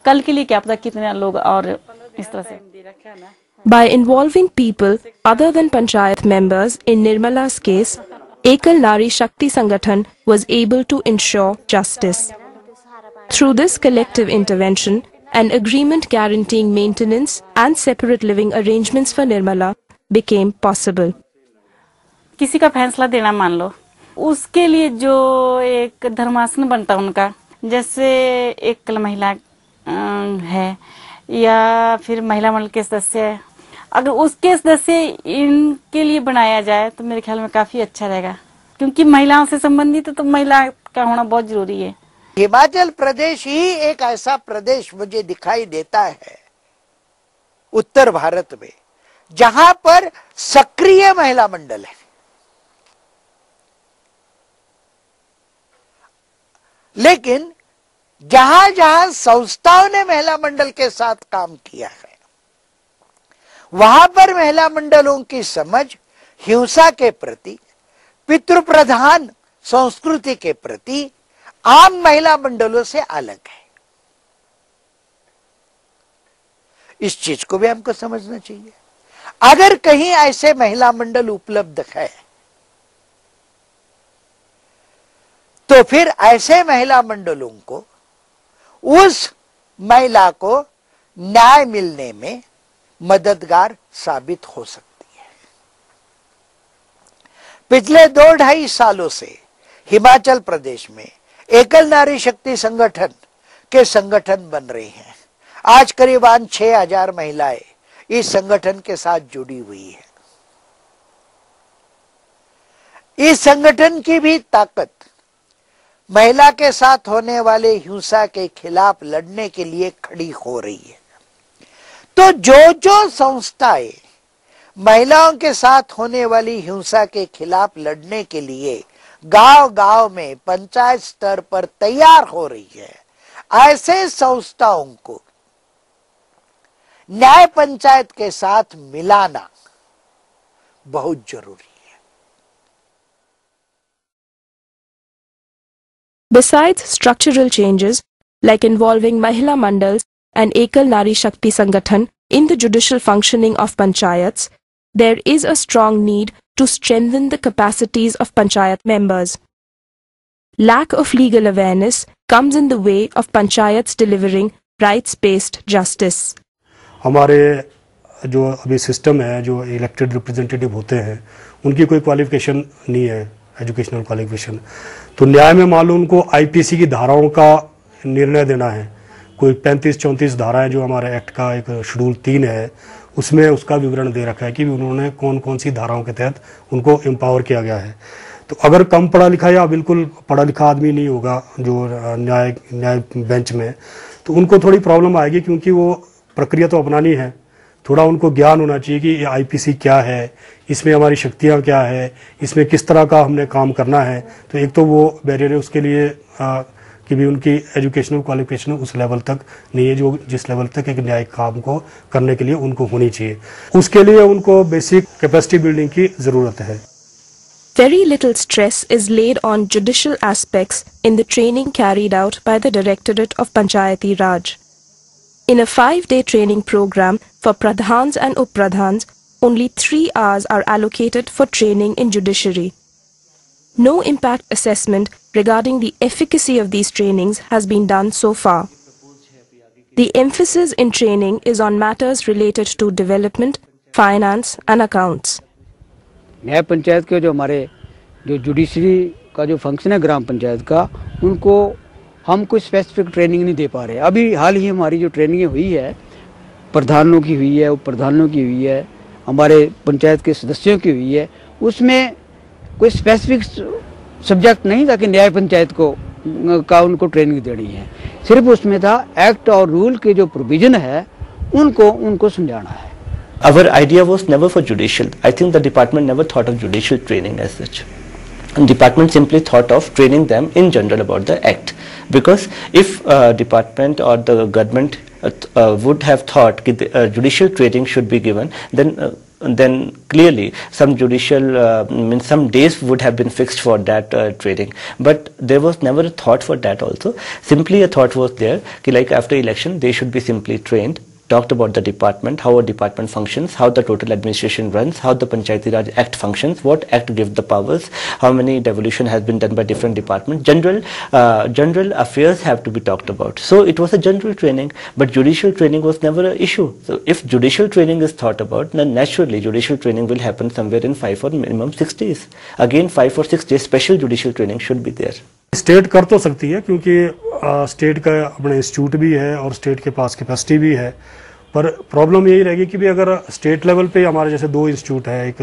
कल के लिए क्या पता कितने लोग और इस तरह से। By involving people other than Panchayat members in Nirmala's case, Ekal Nari Shakti Sangathan was able to ensure justice. Through this collective intervention, an agreement guaranteeing maintenance and separate living arrangements for Nirmala became possible. किसी का फैसला देना मान लो, उसके लिए जो एक धर्मासन बनता उनका, जैसे एक महिला है या फिर महिला मंडल के सदस्य है, अगर उसके सदस्य इनके लिए बनाया जाए तो मेरे ख्याल में काफी अच्छा रहेगा, क्योंकि महिलाओं से संबंधित तो महिला का होना बहुत जरूरी है। हिमाचल प्रदेश ही एक ऐसा प्रदेश मुझे दिखाई देता है उत्तर भारत में जहां पर सक्रिय महिला मंडल है, लेकिन जहां जहां संस्थाओं ने महिला मंडल के साथ काम किया है वहां पर महिला मंडलों की समझ हिंसा के प्रति, पितृप्रधान संस्कृति के प्रति आम महिला मंडलों से अलग है। इस चीज को भी हमको समझना चाहिए। अगर कहीं ऐसे महिला मंडल उपलब्ध है तो फिर ऐसे महिला मंडलों को उस महिला को न्याय मिलने में मददगार साबित हो सकती है। पिछले 2-2.5 सालों से हिमाचल प्रदेश में एकल नारी शक्ति संगठन के संगठन बन रहे हैं। आज करीबन 6000 महिलाएं इस संगठन के साथ जुड़ी हुई है। इस संगठन की भी ताकत महिला के साथ होने वाले हिंसा के खिलाफ लड़ने के लिए खड़ी हो रही है। तो जो संस्थाएं महिलाओं के साथ होने वाली हिंसा के खिलाफ लड़ने के लिए गांव-गांव में पंचायत स्तर पर तैयार हो रही है, ऐसे संस्थाओं को न्याय पंचायत के साथ मिलाना बहुत जरूरी है। Besides structural changes like involving Mahila Mandals and Ekal Nari Shakti Sangathan in the judicial functioning of panchayats, there is a strong need to strengthen the capacities of panchayat members. Lack of legal awareness comes in the way of panchayats delivering rights-based justice. हमारे जो अभी system है, जो elected representative होते हैं, उनकी कोई qualification नहीं है, एजुकेशनल क्वालिफिकेशन। तो न्याय में मान लो उनको आईपीसी की धाराओं का निर्णय देना है, कोई 35-34 धाराएं जो हमारे एक्ट का एक शेड्यूल 3 है, उसमें उसका विवरण दे रखा है कि उन्होंने कौन कौन सी धाराओं के तहत उनको एम्पावर किया गया है। तो अगर कम पढ़ा लिखा या बिल्कुल पढ़ा लिखा आदमी नहीं होगा जो न्याय बेंच में, तो उनको थोड़ी प्रॉब्लम आएगी, क्योंकि वो प्रक्रिया तो अपनानी है। थोड़ा उनको ज्ञान होना चाहिए कि ये आईपीसी क्या है, इसमें हमारी शक्तियाँ क्या है, इसमें किस तरह का हमने काम करना है। तो एक तो वो बैरियर है उसके लिए कि भी उनकी एजुकेशनल क्वालिफिकेशन उस लेवल तक नहीं है जो जिस लेवल तक एक न्यायिक काम को करने के लिए उनको होनी चाहिए। उसके लिए उनको बेसिक कैपेसिटी बिल्डिंग की जरूरत है। Very little stress is laid on judicial aspects in the training carried out by the Directorate of Panchayati Raj. In a 5-day training program for Pradhans and Up-Pradhans, only 3 hours are allocated for training in judiciary. No impact assessment regarding the efficacy of these trainings has been done so far. The emphasis in training is on matters related to development, finance and accounts. न्याय पंचायत के जो हमारे जो judiciary का जो function है ग्राम पंचायत का, उनको हम कोई स्पेसिफिक ट्रेनिंग नहीं दे पा रहे। अभी हाल ही हमारी जो ट्रेनिंग हुई है, प्रधानों की हुई है, उप प्रधानों की हुई है, हमारे पंचायत के सदस्यों की हुई है, उसमें कोई स्पेसिफिक सब्जेक्ट नहीं था कि न्याय पंचायत को उनको ट्रेनिंग देनी है। सिर्फ उसमें था एक्ट और रूल के जो प्रोविजन है उनको समझाना है। Our idea was never for judicial. I think the department never thought of judicial training as such. The department simply thought of training them in general about the act. Because if department or the government would have thought that judicial training should be given, then then clearly some judicial some days would have been fixed for that training, but there was never a thought for that also. Simply a thought was there ki like after election they should be simply trained, talked about the department, how a department functions, how the total administration runs, how the Panchayati Raj Act functions, what act gives the powers, how many devolution has been done by different departments. General affairs have to be talked about. So it was a general training, but judicial training was never an issue. So if judicial training is thought about, then naturally judicial training will happen somewhere in 5 or minimum 6 days. Again 5 or 6 days special judicial training should be there. State कर तो सकती है क्योंकि state का अपने institute भी है और स्टेट के पास कैपेसिटी भी है, पर प्रॉब्लम यही रहेगी कि भी अगर स्टेट लेवल पे हमारे जैसे 2 इंस्टीट्यूट है, एक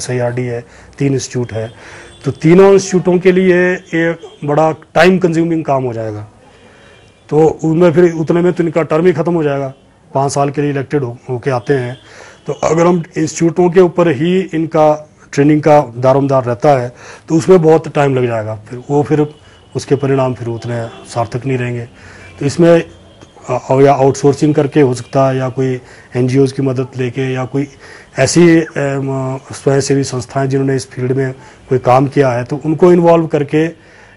SIRD है, 3 इंस्टीट्यूट है, तो तीनों इंस्टीट्यूटों के लिए एक बड़ा टाइम कंज्यूमिंग काम हो जाएगा। तो उनमें फिर उतने में तो इनका टर्म ही खत्म हो जाएगा, 5 साल के लिए इलेक्टेड होके आते हैं। तो अगर हम इंस्टीट्यूटों के ऊपर ही इनका ट्रेनिंग का दारोमदार रहता है तो उसमें बहुत टाइम लग जाएगा, फिर उसके परिणाम फिर उतने सार्थक नहीं रहेंगे। तो इसमें या आउटसोर्सिंग करके हो सकता है, या कोई NGOs की मदद लेके, या कोई ऐसी स्वयंसेवी संस्थाएं जिन्होंने इस फील्ड में कोई काम किया है तो उनको इन्वॉल्व करके,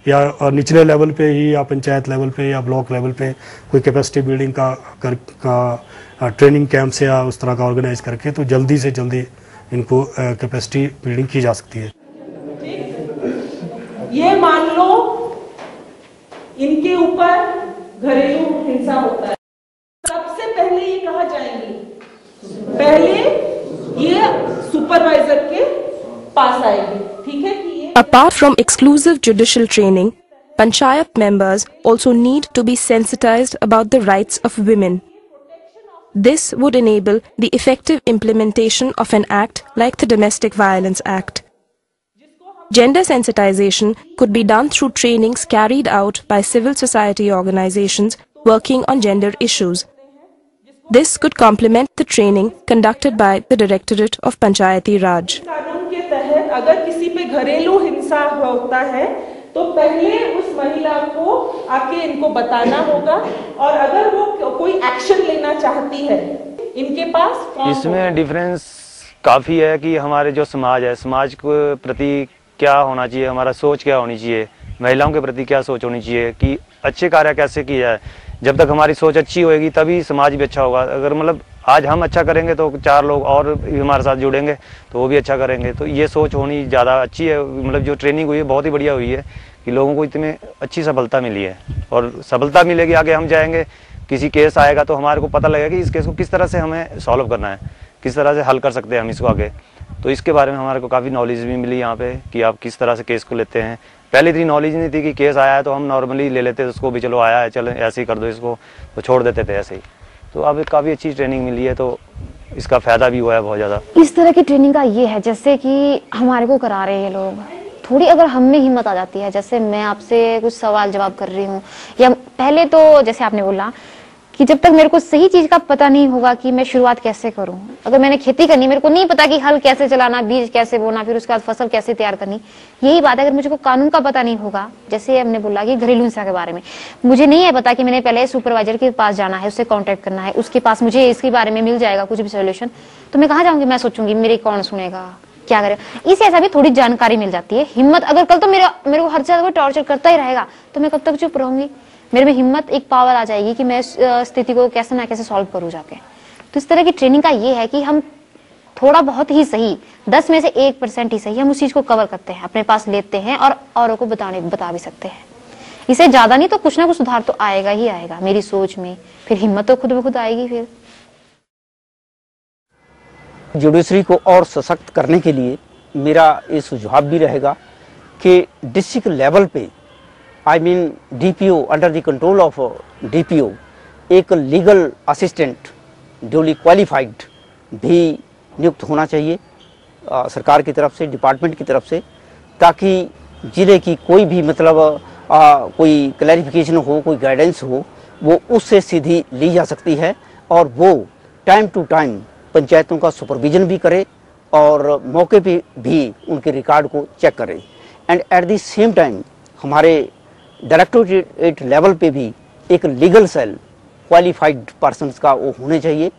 या निचले लेवल पे ही, या पंचायत लेवल पे या ब्लॉक लेवल पे कोई कैपेसिटी बिल्डिंग का ट्रेनिंग कैंप से या उस तरह का ऑर्गेनाइज करके तो जल्दी से जल्दी इनको कैपेसिटी बिल्डिंग की जा सकती है। ये मान लो इनके ऊपर घरेलू हिंसा होता है, सबसे पहले ये कहाँ जाएंगी? पहले ये सुपरवाइजर के पास आएगी, ठीक है कि ये Apart from exclusive judicial training, Panchayat members also need to be sensitized about the rights of women. This would enable the effective implementation of an act like the Domestic Violence Act. Gender sensitization could be done through trainings carried out by civil society organizations working on gender issues. This could complement the training conducted by the Directorate of Panchayati Raj. कानून के तहत अगर किसी पे घरेलू हिंसा होता है तो पहले उस महिला को आके इनको बताना होगा, और अगर वो कोई एक्शन लेना चाहती है इनके पास इसमें डिफरेंस काफ़ी है कि हमारे जो समाज है, समाज के प्रति क्या होना चाहिए, हमारा सोच क्या होनी चाहिए, महिलाओं के प्रति क्या सोच होनी चाहिए कि अच्छे कार्य कैसे किया जाए। जब तक हमारी सोच अच्छी होगी तभी समाज भी अच्छा होगा। अगर मतलब आज हम अच्छा करेंगे तो 4 लोग और भी हमारे साथ जुड़ेंगे तो वो भी अच्छा करेंगे। तो ये सोच होनी ज़्यादा अच्छी है। मतलब जो ट्रेनिंग हुई है बहुत ही बढ़िया हुई है कि लोगों को इतनी अच्छी सफलता मिली है, और सफलता मिलेगी आगे हम जाएंगे, किसी केस आएगा तो हमारे को पता लगेगा कि इस केस को किस तरह से हमें सॉल्व करना है, किस तरह से हल कर सकते हैं हम इसको आगे। तो इसके बारे में हमारे को काफ़ी नॉलेज भी मिली यहाँ पे कि आप किस तरह से केस को लेते हैं। पहले इतनी नॉलेज नहीं थी कि केस आया है तो हम नॉर्मली ले लेते थे उसको भी, चलो आया है चलो ऐसे ही कर दो इसको, तो छोड़ देते थे ऐसे ही। तो अब काफ़ी अच्छी ट्रेनिंग मिली है तो इसका फ़ायदा भी हुआ है बहुत ज़्यादा। इस तरह की ट्रेनिंग का ये है जैसे कि हमारे को करा रहे हैं लोग, थोड़ी अगर हम में हिम्मत आ जाती है, जैसे मैं आपसे कुछ सवाल जवाब कर रही हूँ, या पहले तो जैसे आपने बोला कि जब तक मेरे को सही चीज का पता नहीं होगा कि मैं शुरुआत कैसे करूं, अगर मैंने खेती करनी, मेरे को नहीं पता कि हल कैसे चलाना, बीज कैसे बोना, फिर उसके बाद फसल कैसे तैयार करनी, यही बात है। अगर मुझे को कानून का पता नहीं होगा, जैसे हमने बोला कि घरेलू हिंसा के बारे में मुझे नहीं है पता कि मैंने पहले सुपरवाइजर के पास जाना है, उससे कॉन्टेक्ट करना है, उसके पास मुझे इसके बारे में मिल जाएगा कुछ भी सोल्यूशन, तो मैं कहाँ जाऊंगी? मैं सोचूंगी मेरे कौन सुनेगा, क्या करेगा। इसे ऐसा भी थोड़ी जानकारी मिल जाती है, हिम्मत। अगर कल तो मेरे को हर जगह कोई टॉर्चर करता ही रहेगा तो मैं कब तक चुप रहूंगी? मेरे में हिम्मत, एक पावर आ जाएगी कि मैं स्थिति को कैसे ना कैसे सॉल्व करूं जाके। तो इस तरह की ट्रेनिंग का ये है कि हम थोड़ा बहुत ही सही, 10 में से 1% ही सही हम उस चीज को कवर करते हैं, अपने पास लेते हैं और औरों को बता भी सकते हैं। इसे ज्यादा नहीं तो कुछ ना कुछ सुधार तो आएगा ही आएगा मेरी सोच में, फिर हिम्मत तो खुद ब खुद आएगी। फिर जुडिशरी को और सशक्त करने के लिए मेरा ये सुझाव भी रहेगा कि डिस्ट्रिक्ट लेवल पे I mean DPO, under the control of DPO एक लीगल असिस्टेंट ड्यूली क्वालिफाइड भी नियुक्त होना चाहिए सरकार की तरफ से, डिपार्टमेंट की तरफ से, ताकि जिले की कोई भी मतलब कोई क्लैरिफिकेशन हो, कोई गाइडेंस हो, वो उससे सीधी ली जा सकती है और वो टाइम टू टाइम पंचायतों का सुपरविजन भी करे और मौके पे भी उनके रिकॉर्ड को चेक करे। And at the same time हमारे डायरेक्टोरेट लेवल पे भी एक लीगल सेल क्वालिफाइड पर्सन्स का वो होने चाहिए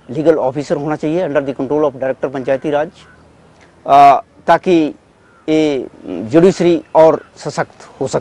लीगल ऑफिसर होना चाहिए under the control of director Panchayati Raj, ताकि ये जुडिशरी और सशक्त हो सके।